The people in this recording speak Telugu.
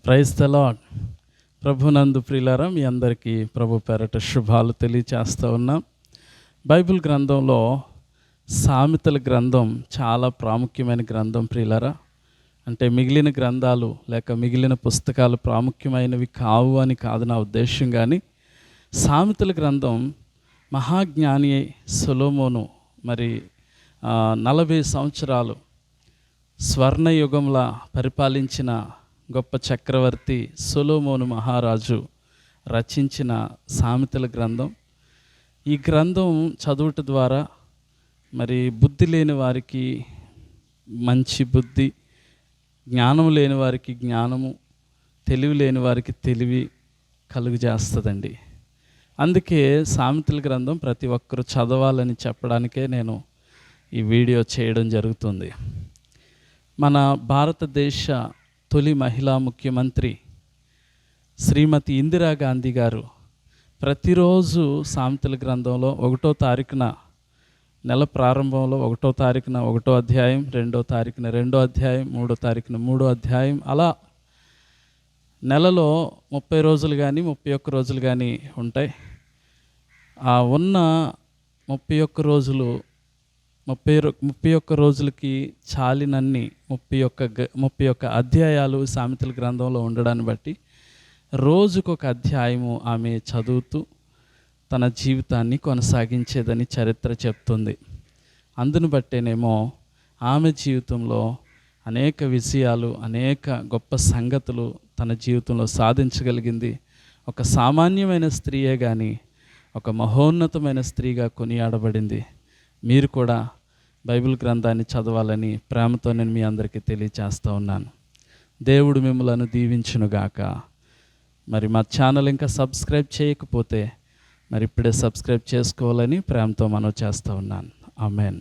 Praise the lord. ప్రభునందు ప్రియులారా, మీ అందరికీ ప్రభు పేరట శుభాలు తెలియచేస్తూ ఉన్నాం. బైబిల్ గ్రంథంలో సామెతల గ్రంథం చాలా ప్రాముఖ్యమైన గ్రంథం ప్రియులారా. అంటే మిగిలిన గ్రంథాలు లేక మిగిలిన పుస్తకాలు ప్రాముఖ్యమైనవి కావు అని కాదు నా ఉద్దేశం, కానీ సామెతల గ్రంథం మహాజ్ఞాని సొలొమోను మరి 40 సంవత్సరాలు స్వర్ణయుగంలా పరిపాలించిన గొప్ప చక్రవర్తి సొలొమోను మహారాజు రచించిన సామెతల గ్రంథం. ఈ గ్రంథం చదువుట ద్వారా మరి బుద్ధి లేని వారికి మంచి బుద్ధి, జ్ఞానం లేని వారికి జ్ఞానము, తెలివి లేని వారికి తెలివి కలుగజేస్తుందండి. అందుకే సామెతల గ్రంథం ప్రతి ఒక్కరూ చదవాలని చెప్పడానికే నేను ఈ వీడియో చేయడం జరుగుతుంది. మన భారతదేశ తొలి మహిళా ముఖ్యమంత్రి శ్రీమతి ఇందిరాగాంధీ గారు ప్రతిరోజు సామెతల గ్రంథంలో 1వ తారీఖున, నెల ప్రారంభంలో 1వ తారీఖున 1వ అధ్యాయం, 2వ తారీఖున 2వ అధ్యాయం, 3వ తారీఖున 3వ అధ్యాయం, అలా నెలలో 30 రోజులు కానీ 31 రోజులు కానీ ఉంటాయి. ఆ ఉన్న 31 రోజులకి చాలినన్ని 31 అధ్యాయాలు సామెతల గ్రంథంలో ఉండడాన్ని బట్టి రోజుకొక అధ్యాయము ఆమె చదువుతూ తన జీవితాన్ని కొనసాగించేదని చరిత్ర చెప్తుంది. అందును బట్టేనేమో ఆమె జీవితంలో అనేక విజయాలు, అనేక గొప్ప సంగతులు తన జీవితంలో సాధించగలిగింది. ఒక సామాన్యమైన స్త్రీయే కానీ ఒక మహోన్నతమైన స్త్రీగా కొనియాడబడింది. మీరు కూడా బైబిల్ గ్రంథాన్ని చదవాలని ప్రేమతో నేను మీ అందరికీ తెలియచేస్తూ ఉన్నాను. దేవుడు మిమ్మలను దీవించునుగాక. మరి మా ఛానల్ ఇంకా సబ్స్క్రైబ్ చేయకపోతే మరి ఇప్పుడే సబ్స్క్రైబ్ చేసుకోవాలని ప్రేమతో మనవి చేస్తూ ఉన్నాను. ఆమేన్.